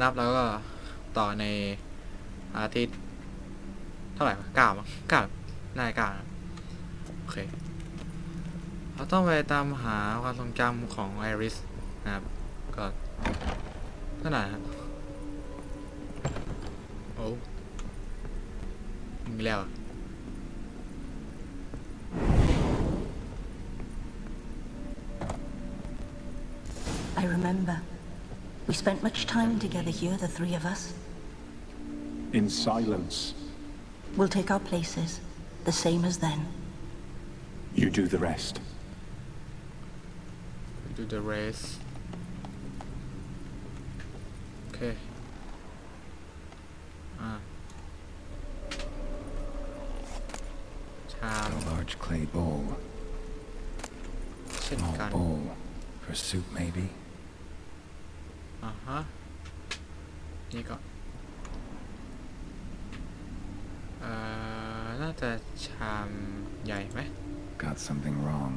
นับแล้วก็ต่อในอาทิตย์เท่าไหร่9มั้ง9น่าจะ9นะโอเคเราต้องไปตามหาความทรงจำของไอริสนะครับก็เท่าไหร่ครับโอ้มีแล้ว I remember. We spent much time together here, the three of us. In silence. We'll take our places, the same as then. You do the rest. Do the race. Okay. A large clay bowl. Small bowl for soup, maybe. นี่ก็น่าจะชามใหญ่ไหม Got something wrong.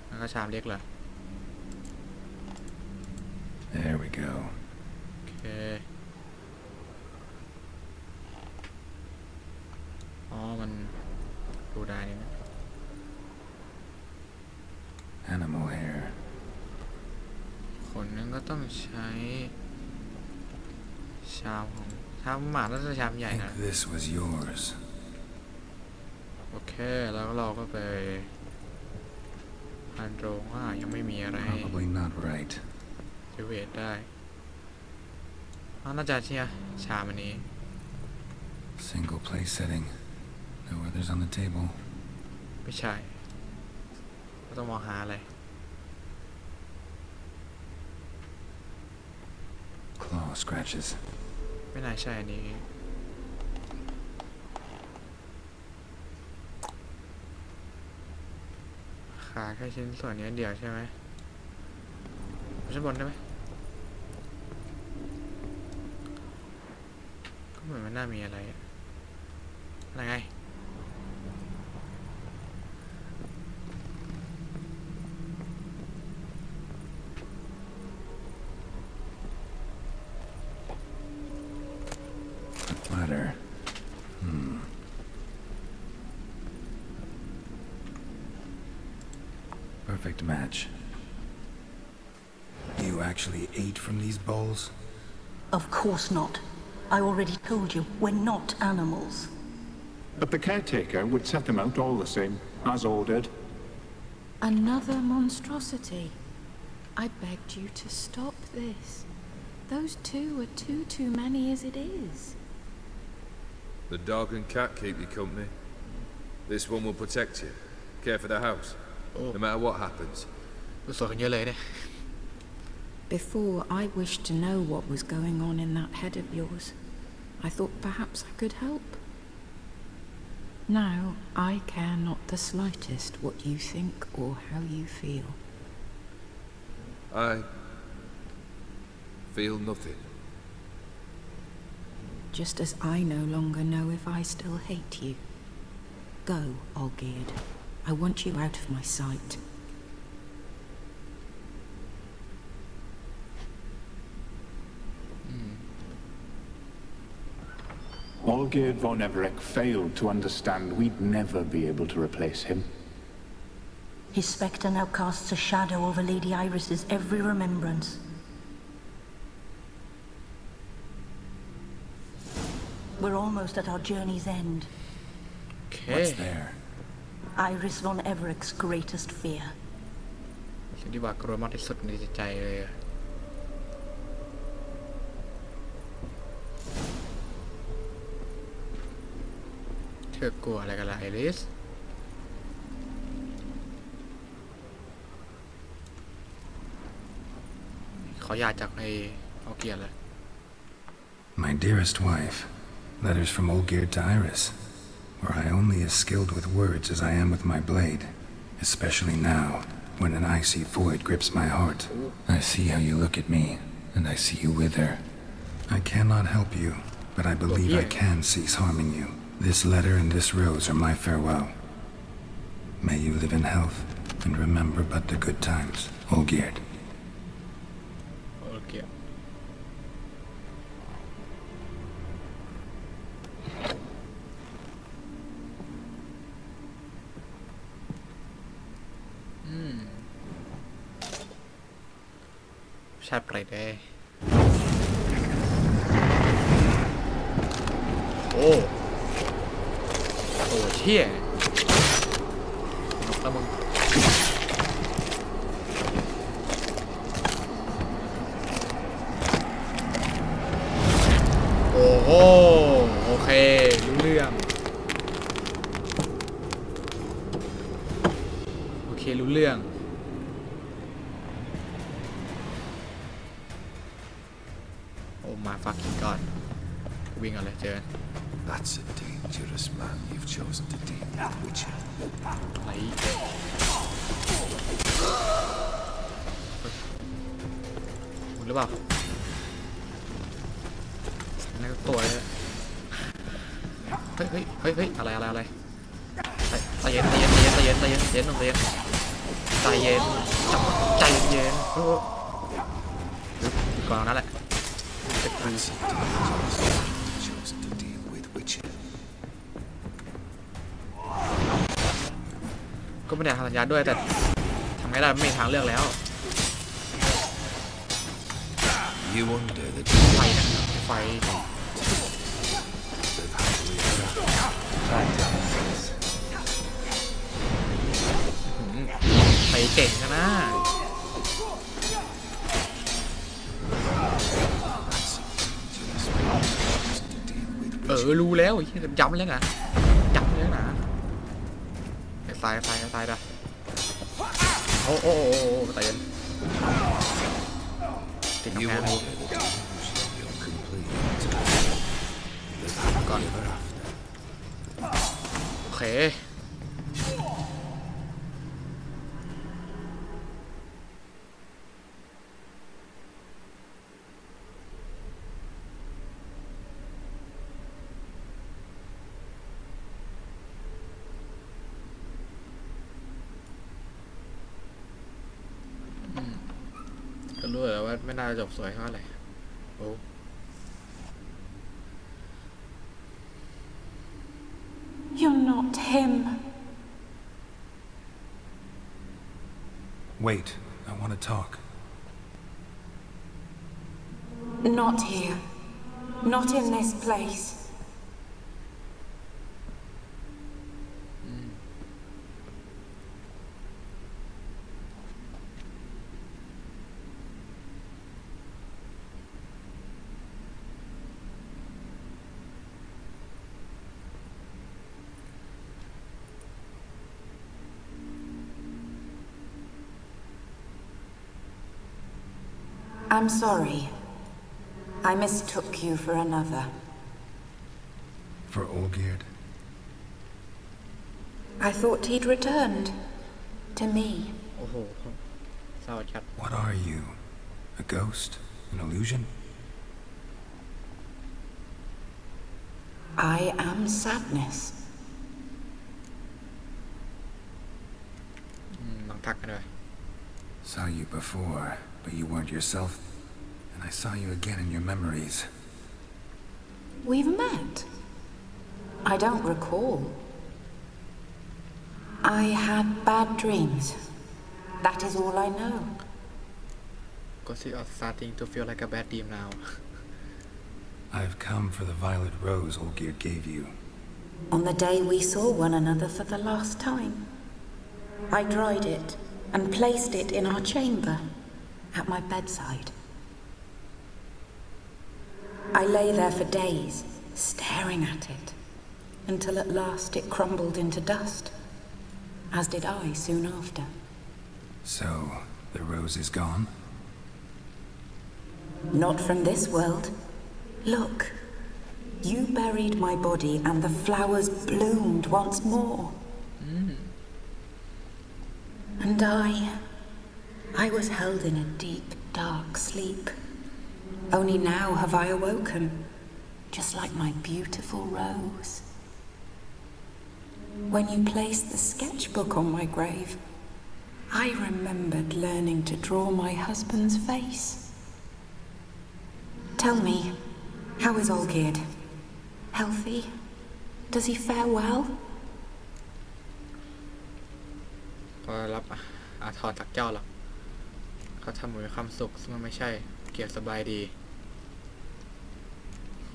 แล้วก็ชามเล็กเหรอ There we go. โอเคมันดูได้นี่นะ Animal hair. คนนั้นก็ต้องใช้ชามของชามหมาแล้วจะชามใหญ่นะ This was yours. โอเคแล้วเราก็ไปอันโรงว่ายังไม่มีอะไร Probably not right. จะเวทได้น่าจะเชียชามอันนี้ Single place setting. No others on the table. ไม่ใช่เราต้องมองหาอะไร Claw scratches. ไม่น่าใช่อันนี้ขาแค่ชิ้นส่วนนี้เดียวใช่ไหมชั้นบนได้ไหมก็เหมือนมันน่ามีอะไรอะไรไงLadder. Perfect match. You actually ate from these bowls? Of course not. I already told you, we're not animals. But the caretaker would set them out all the same, as ordered. Another monstrosity. I begged you to stop this. Those two are too many as it is. The dog and cat keep you company. This one will protect you. Care for the house. No matter what happens. รู้สึกกันเยอะเลยเนี่ย Before, I wished to know what was going on in that head of yours. I thought perhaps I could help. Now, I care not the slightest what you think or how you feel. I feel nothing. Just as I no longer know if I still hate you. Go, Olgierd. I want you out of my sight. Olgierd von Everett failed to understand we'd never be able to replace him. His spectre now casts a shadow over Lady Iris's every remembrance. We're almost at our journey's end. What's there? Iris von Everett's greatest fear. สิ่งที่ว่ากลัวมากที่สุดในจิตใจเลยเธอกลัวอะไรกันล่ะไอริสขออยากจากไอเอาเกียร์เลย My dearest wife, letters from Olgierd to Iris, where I only as skilled with words as I am with my blade, especially now, when an icy void grips my heart. I see how you look at me, and I see you wither. I cannot help you, but I believe I can cease harming you. This letter and this rose are my farewell. May you live in health, and remember but the good times, Olgierd. ใช่เปรตเด้โอ้เชี่ยนกแล้วมึงโอ้โหโอเครู้เรื่องโอเครู้เรื่องโอ้มาฟักกิ้งก่อนวิ่งก่อนเลยเจอ That's a dangerous man you've chosen to deal with, Witcher. อะไรมึงหรือเปล่านั่นก็ตัวเลยเฮ้ยอะไรใจเย็นใจเย็นใจเย็นใจเย็นใจเย็นใจเย็นใจเย็นใจเย็นก่อนนั่นแหละ That's a dangerous man you've chosen to deal with, Witcher. ก็ไม่ได้ทำสัญญาด้วยแต่ทำไงได้ไม่มีทางเลือกแล้ว You wonder that ไฟนะไฟไปเก่งนะ รู้แล้วย้ำแล้วนะย้ำแล้วนะตายด่ะโอ้ตายเย็นติดกำแพงก่อนโอเคก็รู้แล้วว่าไม่น่าจะจบสวยเท่าไหร่โอ้ You're not him. Wait, I want to talk. Not here. Not in this place. I'm sorry. I mistook you for another. For Olgierd? I thought he'd returned. To me. โอ้โหเศร้าจัด What are you? A ghost? An illusion? I am sadness. ลองทักกันด้วย Saw you before, but you weren't yourself. And I saw you again in your memories. We've met. I don't recall. I had bad dreams. That is all I know. Because you are starting to feel like a bad dream now. I've come for the violet rose Olgierd gave you. On the day we saw one another for the last time, I dried it and placed it in our chamber, at my bedside. I lay there for days, staring at it, until at last it crumbled into dust, as did I soon after. So, the rose is gone? Not from this world. Look, you buried my body and the flowers bloomed once more. And I was held in a deep, dark sleep. Only now have I awoken, just like my beautiful rose. When you placed the sketchbook on my grave, I remembered learning to draw my husband's face. Tell me, how is Olgierd? Healthy? Does he fare well? ก็รับอาทรจากเจ้าหรอก เขาทำเหมือนความสุขซึ่งมันไม่ใช่เกลียดสบายดี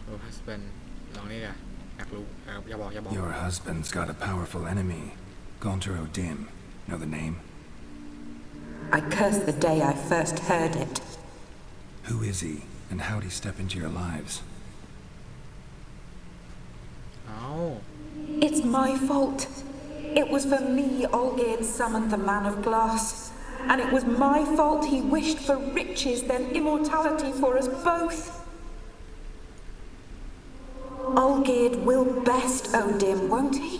โอ้ husband ลองนี่แหละอยากรู้อย่าบอก Your husband's got a powerful enemy. Gonter Dim. Know the name? I curse the day I first heard it. Who is he, and how'd he step into your lives? เอ้า It's my fault. It was for me Olgerd summoned the Man of Glass. And it was my fault he wished for riches, then immortality for us both. Olgerd will best Odim, won't he?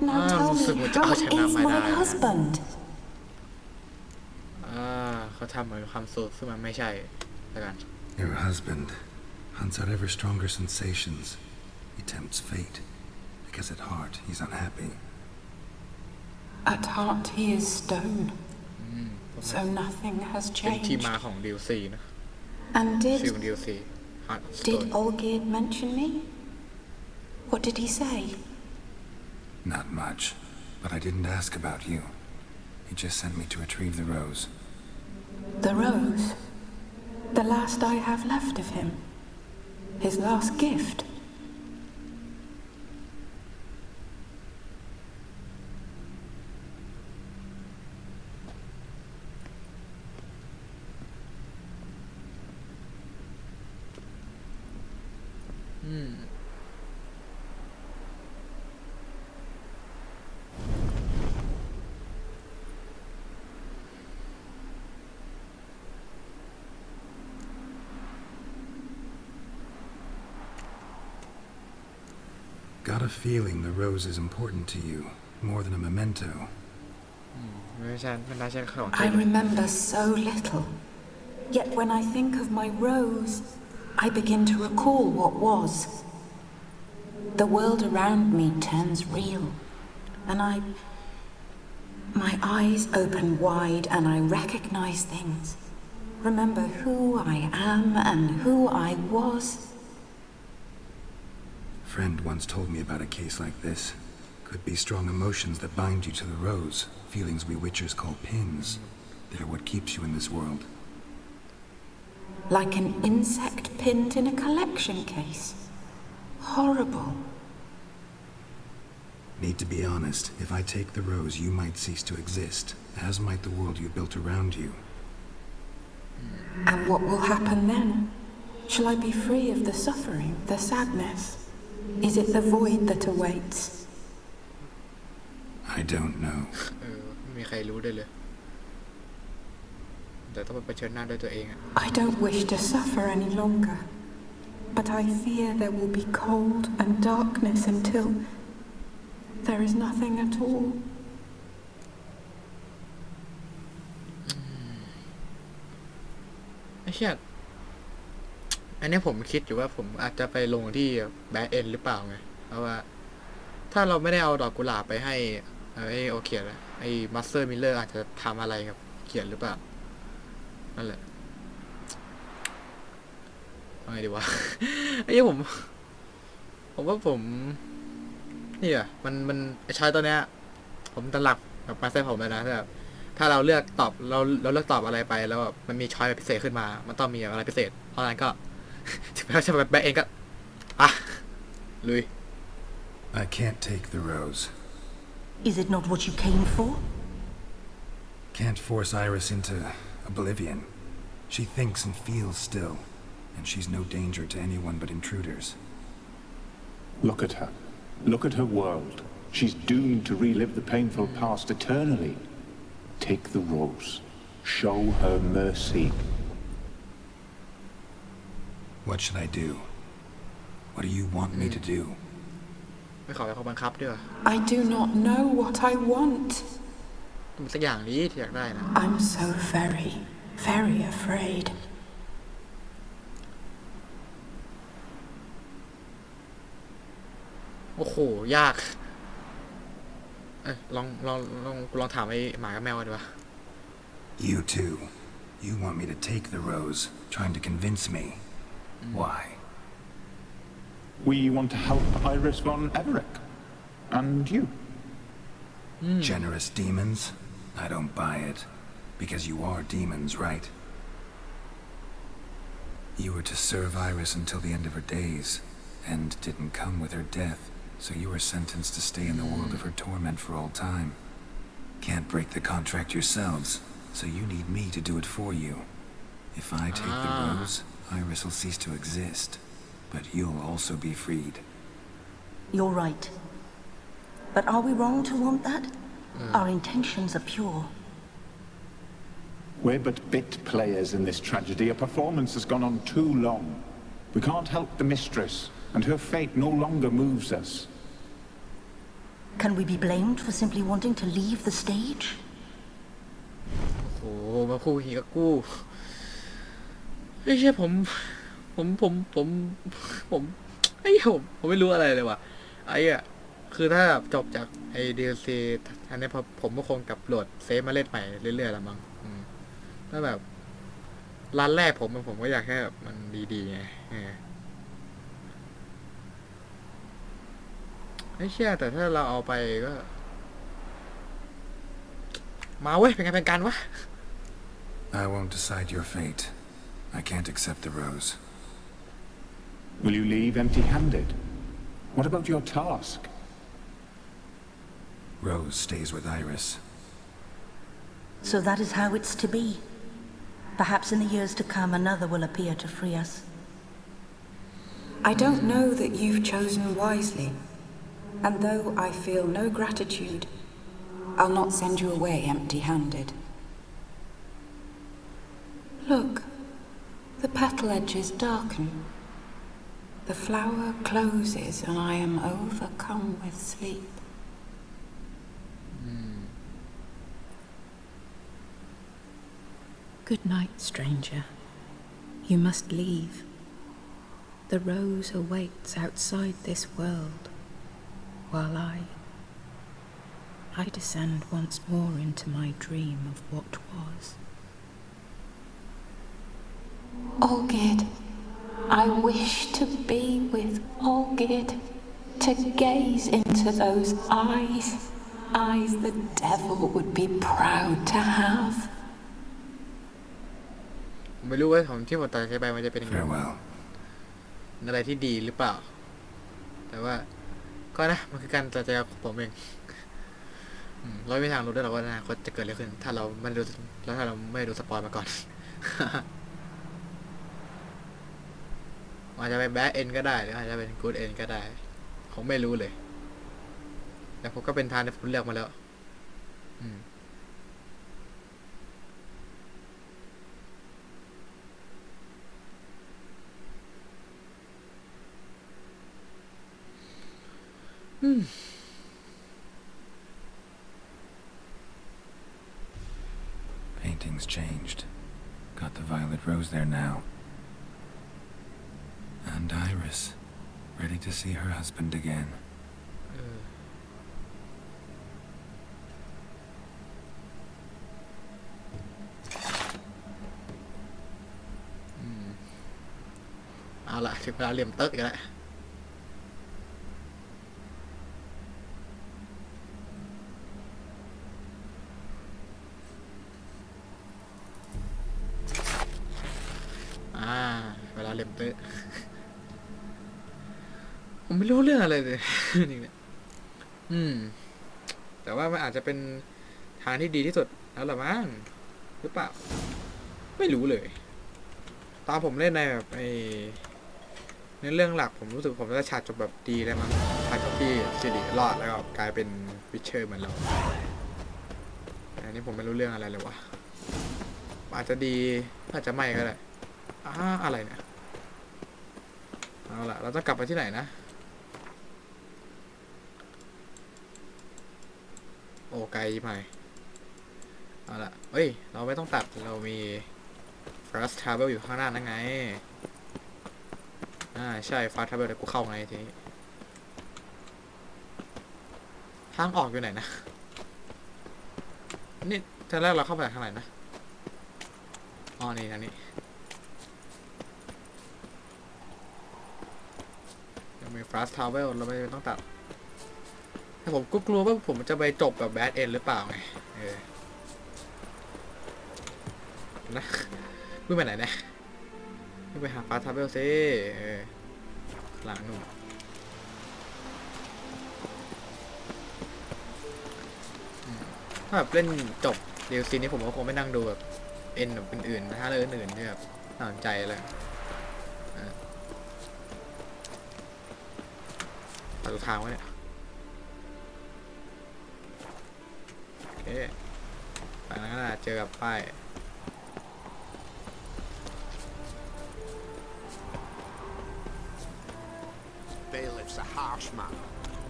Now tell me, how is my husband? เขาทำเหมือนความสุขซึ่งมันไม่ใช่แล้วกัน Your husband hunts out ever stronger sensations. He tempts fate, because at heart he's unhappy. At heart he is stone, so nothing has เป็นที่ changed. มาของ DLC นะ And ชื่อของ DLC Heart of did Stone Olgerd mention me? What did he say? Not much, but I didn't ask about you. He just sent me to retrieve the rose. The rose? The last I have left of him? His last gift? Got a feeling the rose is important to you, more than a memento. ไม่ใช่มันน่าใช่ของ I remember so little. Yet when I think of my rose, I begin to recall what was. The world around me turns real, and my eyes open wide and I recognize things. Remember who I am and who I was. A friend once told me about a case like this. Could be strong emotions that bind you to the rose, feelings we witchers call pins. They're what keeps you in this world. Like an insect pinned in a collection case. Horrible. Need to be honest, if I take the rose, you might cease to exist, as might the world you built around you. And what will happen then? Shall I be free of the suffering, the sadness? Is it the void that awaits? I don't know. ไม่มีใครรู้ได้เลยแต่ต้องไปเผชิญหน้าด้วยตัวเองอะ I don't wish to suffer any longer, but I fear there will be cold and darkness until there is nothing at all. ไอ้เชี่ยอันนี้ผมคิดอยู่ว่าผมอาจจะไปลงที่แบดเอนหรือเปล่าไงเพราะว่าถ้าเราไม่ได้เอาดอกกุหลาบไปให้ไอ้โอเขียนไอ้มาสเตอร์มิลเลอร์อาจจะทำอะไรกับเขียนหรือเปล่านั่นแหละเอาไงดีวะ ไอ้ผมว่าผมนี่อะมันไอ้ชายตัวเนี้ยผมตลักแบบมาเส้นผมเลยนะแบบถ้าเราเลือกตอบเราเลือกตอบอะไรไปแล้วแบบมันมีช้อยแบบพิเศษขึ้นมามันต้องมีอะไรพิเศษเพราะฉะนั้นก็ ถึงแม้จะแบบแบกเองก็อ่ะลุย I can't take the rose. Is it not what you came for? Can't force Iris into oblivion. She thinks and feels still, and she's no danger to anyone but intruders. Look at her. Look at her world. She's doomed to relive the painful past eternally. Take the rose. Show her mercy. What should I do? What do you want me to do? ไม่ขอให้เขาบังคับด้วย I do not know what I want. มันสักอย่างนี้ที่อยากได้นะ I'm so very, very afraid. โอ้โหยากลองถามไอ้หมากับแมวดีกว่า You too. You want me to take the rose, trying to convince me. Why? We want to help Iris von Everett. And you. Generous demons? I don't buy it. because you are demons, right? You were to serve Iris until the end of her days. End didn't come with her death, so you were sentenced to stay in the world of her torment for all time. Can't break the contract yourselves, so you need me to do it for you. If I take the rose, Iris will cease to exist, but you'll also be freed. You're right. But are we wrong to want that? Our intentions are pure. We're but bit players in this tragedy. A performance has gone on too long. We can't help the mistress, and her fate no longer moves us. Can we be blamed for simply wanting to leave the stage? โอ้มาพูดอย่างนี้กับกูไม่ใช่ผมไอ้ผมไม่รู้อะไรเลยว่ะไอ้อะคือถ้าจบจากไอ้ DLC อันนี้ผมก็คงกลับโหลดเซฟมาเล่นใหม่เรื่อยๆแล้วมั้งถ้าแบบร้านแรกผมก็อยากแค่แบบมันดีๆไงไม่เชื่อแต่ถ้าเราเอาไปก็มาเว้ยเป็นไงเป็นกันวะ I won't decide your fate. I can't accept the rose. Will you leave empty-handed? What about your task? Rose stays with Iris. So that is how it's to be. Perhaps in the years to come another will appear to free us. I don't know that you've chosen wisely, and though I feel no gratitude, I'll not send you away empty-handed. Look, the petal edges darken. The flower closes and I am overcome with sleep. Good night, stranger. You must leave. The rose awaits outside this world, while I descend once more into my dream of what was. Olgid, I wish to be with Olgid, to gaze into those eyes the devil would be proud to have. ไม่รู้ว่าของที่ผมตัดไปมันจะเป็นยังไง Farewell. อะไรที่ดีหรือเปล่าแต่ว่าก็นะมันคือการตัดใจของผมเองเราไม่มีทางรู้ได้หรอกว่าอนาคตจะเกิดอะไรขึ้นถ้าเราไม่ดูแล้วถ้าเราไม่ดูสปอยมาก่อน อาจจะเป็นแบดเอ็นก็ได้หรืออาจจะเป็นกู๊ดเอ็นก็ได้ผมไม่รู้เลยแต่ผมก็เป็นทางที่ผมเลือกมาแล้วPainting's changed. Got the violet rose there now. And Iris, ready to see her husband again. เอาล่ะถึงเวลาเลี่ยมเต๊กกันแล้วเวลาเลี่ยมเต๊กผมไม่รู้เรื่องอะไรเลยนี่เนี่ยแต่ว่ามันอาจจะเป็นทางที่ดีที่สุดแล้วล่ะมั้งหรือเปล่าไม่รู้เลยตอนผมเล่นในแบบในเรื่องหลักผมรู้สึกผมจะฉากจบแบบดีเลยมั้งฉากจบที่สิริรอดแล้วก็กลายเป็นวิเชอร์เหมือนเราอันนี้ผมไม่รู้เรื่องอะไรเลยวะอาจจะดีอาจจะไม่ก็ได้อะไรเนี่ยเอาล่ะเราต้องกลับไปที่ไหนนะโอ้ไกลไหมเอาล่ะเฮ้ยเราไม่ต้องตัดเรามี fast travel อยู่ข้างหน้านั่นไงใช่ fast travel เดี๋ยวกูเข้าไงทีนี้ทางออกอยู่ไหนนะนี่ตอนแรกเราเข้าไปทางไหนนะนี่ทางนี้ยังมี fast travel เราไม่ต้องตัดแต่ผมก็กลัวว่าผมจะไปจบแบบ bad end หรือเปล่าไง นะวิ่งไปไหนเนี่ยวิ่งไปหาฟาสทาเบลซิหลังนู่นถ้าแบบเล่นจบเดลซีนี้ผมก็คงไม่นั่งดูแบบแบบอื่นๆนะฮะเรื่องอื่นๆที่แบบน่าสนใจเลยตัดทางไว้เนี่ยโอเคฝั่งนั้นก็เจอกับป้าย Bailiff's a harsh man.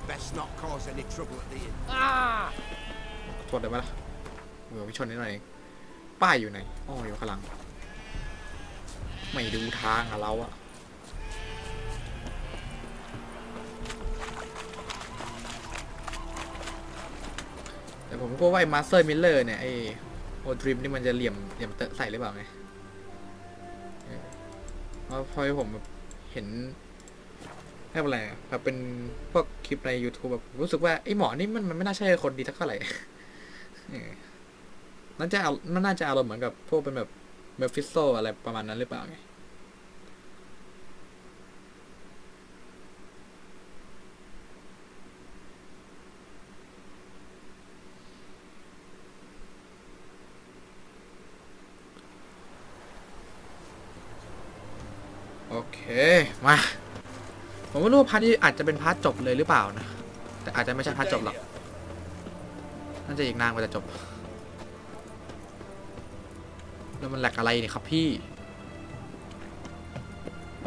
Best not cause any trouble at the inn. โทษได้ไหมล่ะวิชนนิดหน่อยเองป้ายอยู่ไหนอ๋ออยู่ข้างหลังไม่ดูทางอะเราอะแต่ผมก็ว่าไอ้มาสเตอร์มิลเลอร์เนี่ยไอ้โอดริมนี่มันจะเหลี่ยมเตะใส่หรือเปล่าไงเพราะพอผมเห็นไม่เป็นไรแบบเป็นพวกคลิปใน YouTube แบบรู้สึกว่าไอ้หมอนี่มันไม่น่าใช่คนดีสักเท่าไหร่มันน่าจะอารมณ์เหมือนกับพวกเป็นแบบเมฟิสโซอะไรประมาณนั้นหรือเปล่าไงโอเคมาผมไม่รู้ว่าพาร์ทนี้อาจจะเป็นพาร์ทจบเลยหรือเปล่านะแต่อาจจะไม่ใช่พาร์ทจบหรอกน่าจะอีกนานกว่าจะจบแล้วมันแหลกอะไรเนี่ยครับพี่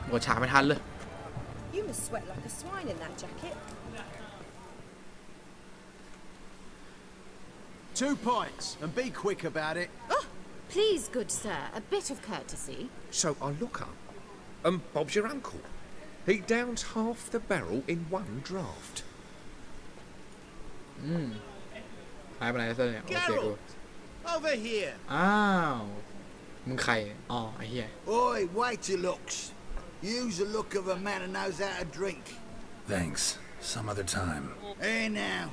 โหฉากไม่ทันเลย You must sweat like a swine in that jacket. 2 points, and be quick about it. Oh, please, good sir, a bit of courtesy. So I look up, and Bob's your uncle. He downs half the barrel in one draft. หายไปไหนซะเนี่ยโอเคกู Over here. อ้าวมึงใครอ๋อไอ้เหี้ย Oi, wait your looks. Use the look of a man who knows how to drink. Thanks. Some other time. Hey now,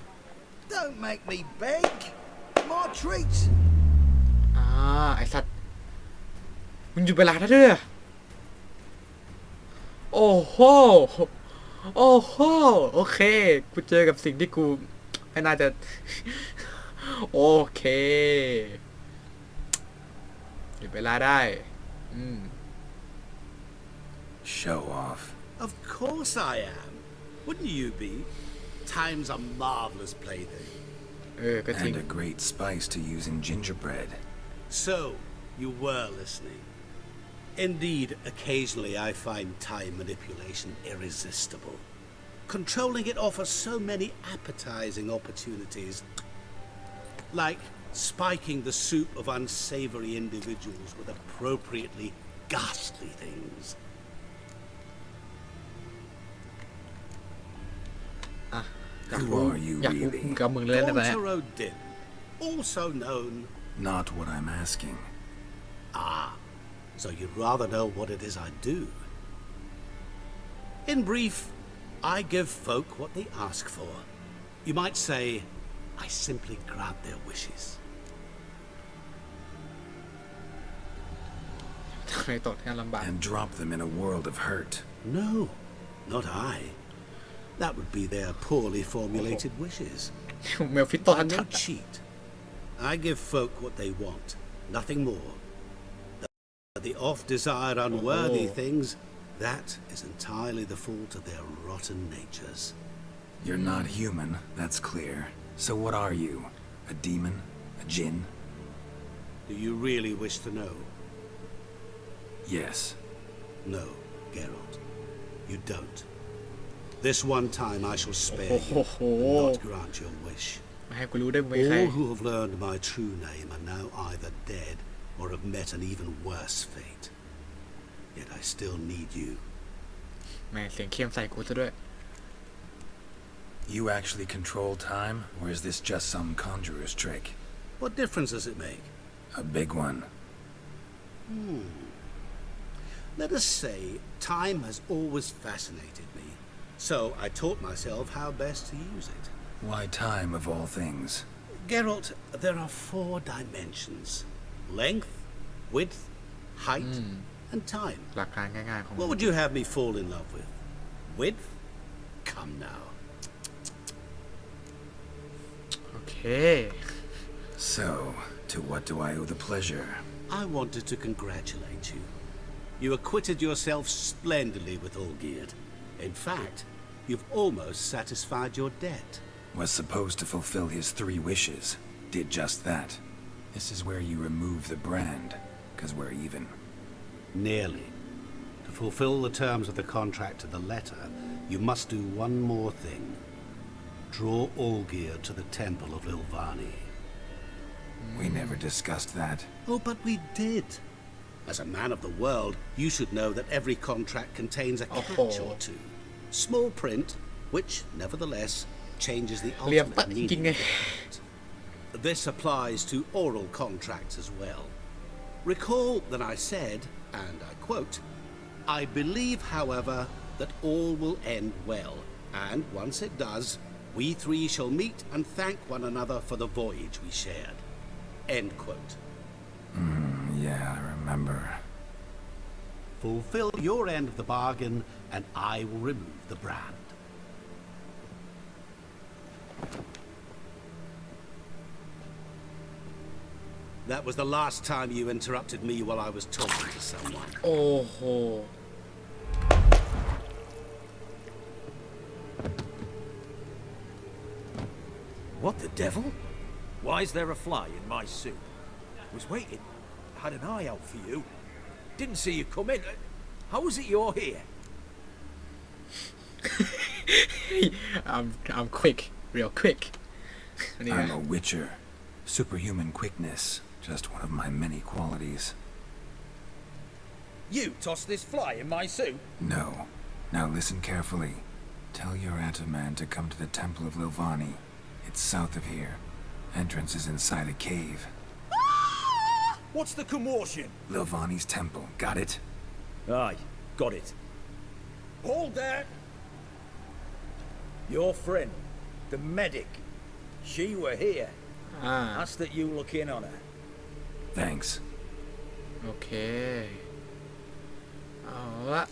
don't make me beg. More treats. ไอ้สัตว์มึงหยุดเวลาได้ด้วยโอ้โหโอ้โหโอเคกูเจอกับสิ่งที่กูไม่น่าจะโอเคหยุดเวลาได้Show off. Of course I am. Wouldn't you be? Time's a marvelous plaything. ก็จริง And a great spice to use in gingerbread. So, you were listening. Indeed, occasionally I find time manipulation irresistible. Controlling it offers so many appetizing opportunities. Like spiking the soup of unsavory individuals with appropriately ghastly things. Who are you อยากรู้ really? กับมึงเล่นอะไร Gonter Odin, also known. Not what I'm asking. So you'd rather know what it is I do. In brief, I give folk what they ask for. You might say, I simply grant their wishes. ทำไมตกที่ลำบาก And drop them in a world of hurt. No, not I. That would be their poorly formulated wishes. เมลฟิตโตทัน I'm ชั no ด cheat. I give folk what they want, nothing more. The oft-desired unworthy things, that is entirely the fault of their rotten natures. You're not human, that's clear. So what are you? A demon? A djinn? Do you really wish to know? Yes. No, Geralt. You don't. This one time I shall spare you, and not grant your wish. ไม่ให้กูรู้ได้มึงเป็นใคร All who have learned my true name are now either dead or have met an even worse fate. Yet I still need you. แม่เสียงเข้มใส่กูซะด้วย You actually control time, or is this just some conjurer's trick? What difference does it make? A big one. Let us say time has always fascinated me. So I taught myself how best to use it. Why time of all things? Geralt, there are 4 dimensions. Length, Width, height, and time. หลักการง่ายๆของ What would you have me fall in love with? Width? Come now. โอเค So, to what do I owe the pleasure? I wanted to congratulate you. You acquitted yourself splendidly with Olgierd. In fact, you've almost satisfied your debt. Was supposed to fulfill his 3 wishes. Did just that. This is where you remove the brand, 'cause we're even. Nearly. To fulfill the terms of the contract to the letter, you must do one more thing. Draw Olgierd to the temple of Lilvani. We never discussed that. Oh, but we did. As a man of the world, you should know that every contract contains a catch or two. Small print, which, nevertheless, changes the ultimate meaning of the contract. This applies to oral contracts as well. Recall that I said, and I quote, "I believe, however, that all will end well, and once it does, we 3 shall meet and thank one another for the voyage we shared." End quote. Yeah, I remember. Fulfill your end of the bargain, and I will remove the brand. That was the last time you interrupted me while I was talking to someone. โอ้โห What the devil? Why is there a fly in my suit? Was waiting. Had an eye out for you. Didn't see you come in. How is it you're here? I'm quick, real quick. I'm a witcher. Superhuman quickness. Just one of my many qualities. You tossed this fly in my suit? No. Now listen carefully. Tell your Ataman to come to the Temple of Lilvani. It's south of here. Entrance is inside a cave. What's the commotion? Lilvani's temple. Got it? Aye, got it. Hold there! Your friend, the medic, she were here. Ask that you look in on her. Thanks. โอเค เอาละ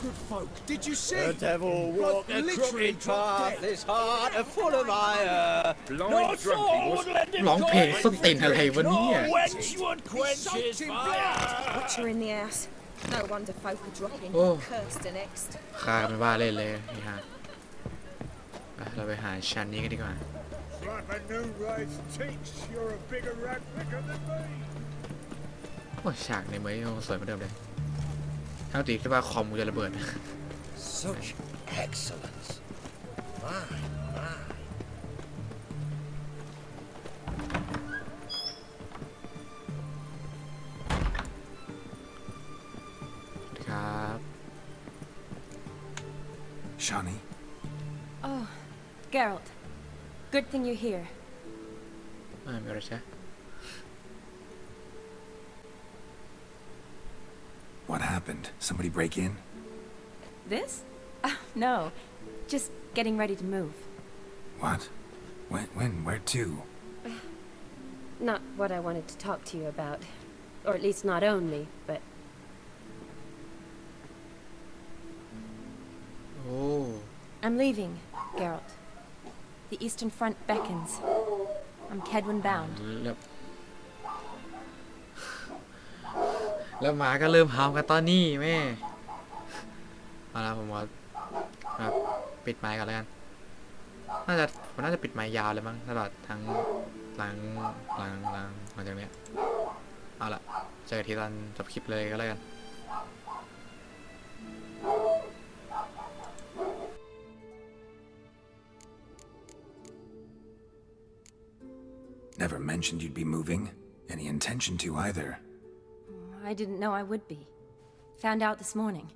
Good folk, did you see? The devil walked a crooked path, his heart a full of ire. Blind drunk he was. ร้องเพลงส้นตีนอะไรวะเนี่ย Wench would quench his fire. Butcher in the house. No wonder folk are dropping. Oh. Cursed next. ฆ่ากันไม่ว่าเล่นเลยนี่ฮะไปเราไปหาชั้นนี้กันดีกว่า Like a new race teach, you're a bigger rat picker than me. โอ้ฉากในเมืองยังสวยเหมือนเดิมเลยเท่าที่คิดว่าคอมกูจะระเบิด Such excellence. My, my. ครับ Shani? Oh, Geralt. Good thing you're here. ไม่มีอะไรใช่ What happened? Somebody break in? This? No. Just getting ready to move. What? When? Where to? Not what I wanted to talk to you about. Or at least not only, but... Oh. I'm leaving, Geralt. The Eastern Front beckons. I'm Kedwin bound. แล้วหมาก็เริ่มเห่ากันตอนนี้แม่เอาละผมว่าปิดไมค์กันแล้วกันผมน่าจะปิดไมค์ยาวเลยมั้งตลอดทั้งหลังจากเนี้ยเอาละเจอกันทีตอนจบคลิปเลยก็แล้วกัน Never mentioned you'd be moving. Any intention to either. I didn't know I would be. Found out this morning.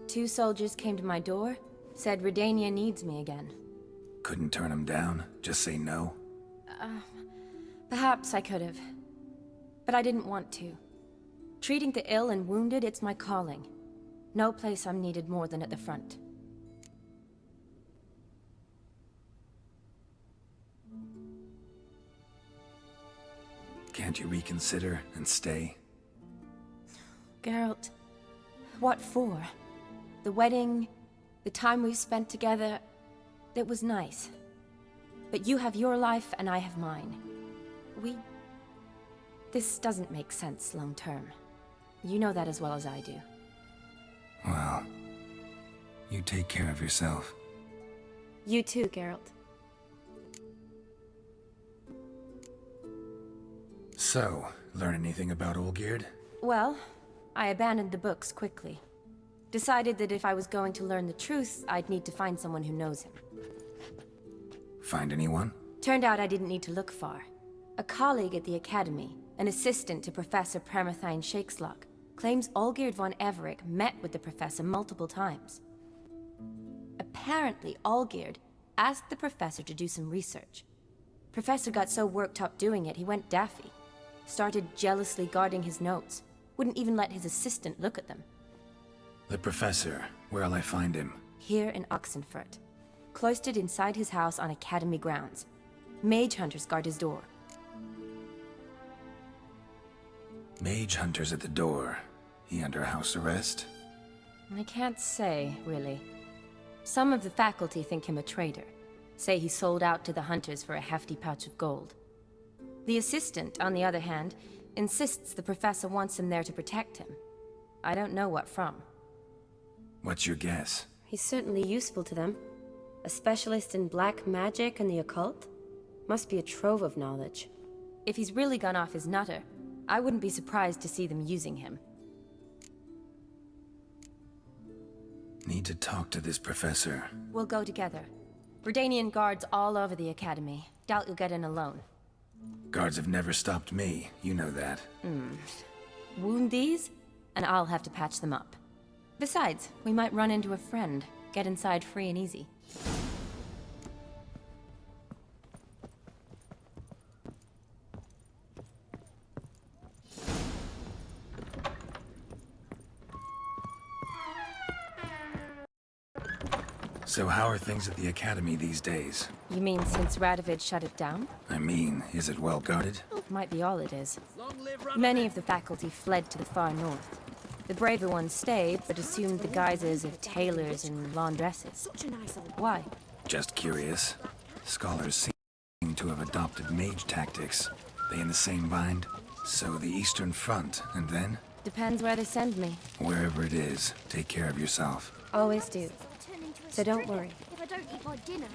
2 soldiers came to my door, said Redania needs me again. Couldn't turn them down? Just say no? Perhaps I could have. But I didn't want to. Treating the ill and wounded, it's my calling. No place I'm needed more than at the front. Can't you reconsider and stay? Geralt, what for? The wedding, the time we've spent together, it was nice. But you have your life and I have mine. This doesn't make sense long term. You know that as well as I do. Well, you take care of yourself. You too, Geralt. So, learn anything about Olgierd? Well, I abandoned the books quickly. Decided that if I was going to learn the truth, I'd need to find someone who knows him. Find anyone? Turned out I didn't need to look far. A colleague at the Academy, an assistant to Professor Premathine Shakeslok, claims Olgierd von Everec met with the professor multiple times. Apparently, Olgierd asked the professor to do some research. Professor got so worked up doing it, he went daffy. Started jealously guarding his notes. Wouldn't even let his assistant look at them. The professor, where'll I find him? Here in Oxenfurt. Cloistered inside his house on Academy grounds. Mage hunters guard his door. Mage hunters at the door. He under house arrest? I can't say, really. Some of the faculty think him a traitor. Say he sold out to the hunters for a hefty pouch of gold. The assistant, on the other hand, insists the professor wants him there to protect him. I don't know what from. What's your guess? He's certainly useful to them. A specialist in black magic and the occult? Must be a trove of knowledge. If he's really gone off his nutter, I wouldn't be surprised to see them using him. Need to talk to this professor. We'll go together. Redanian guards all over the Academy. Doubt you'll get in alone. Guards have never stopped me, you know that. Wound these, and I'll have to patch them up. Besides, we might run into a friend. Get inside free and easy. So how are things at the Academy these days? You mean since Radovid shut it down? I mean, is it well guarded? Might be all it is. Many of the faculty fled to the far north. The braver ones stayed, but assumed the guises of tailors and laundresses. Why? Just curious. Scholars seem to have adopted mage tactics. They in the same bind? So the Eastern Front, and then? Depends where they send me. Wherever it is, take care of yourself. Always do. So don't worry. If I don't eat my dinner.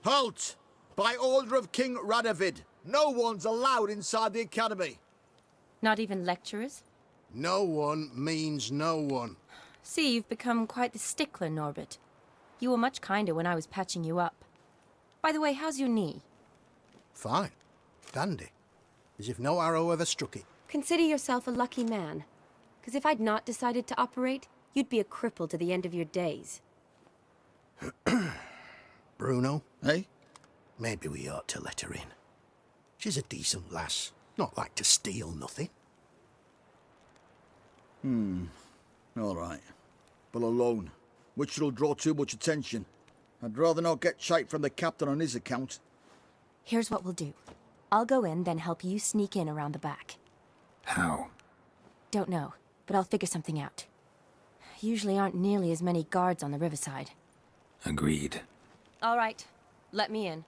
Halt! By order of King Radovid, no one's allowed inside the Academy. Not even lecturers? No one means no one. See, you've become quite the stickler, Norbert. You were much kinder when I was patching you up. By the way, how's your knee? Fine. Dandy. As if no arrow ever struck it. Consider yourself a lucky man. Because if I'd not decided to operate, you'd be a cripple to the end of your days. Bruno, eh? Maybe we ought to let her in. She's a decent lass. Not like to steal nothing. All right. But alone, which will draw too much attention. I'd rather not get shite from the captain on his account. Here's what we'll do. I'll go in, then help you sneak in around the back. How? Don't know, but I'll figure something out. Usually aren't nearly as many guards on the riverside. Agreed. All right, let me in.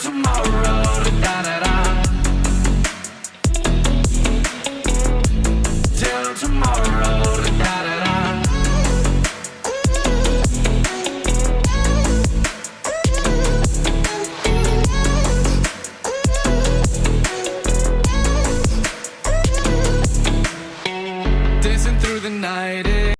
tomorrow.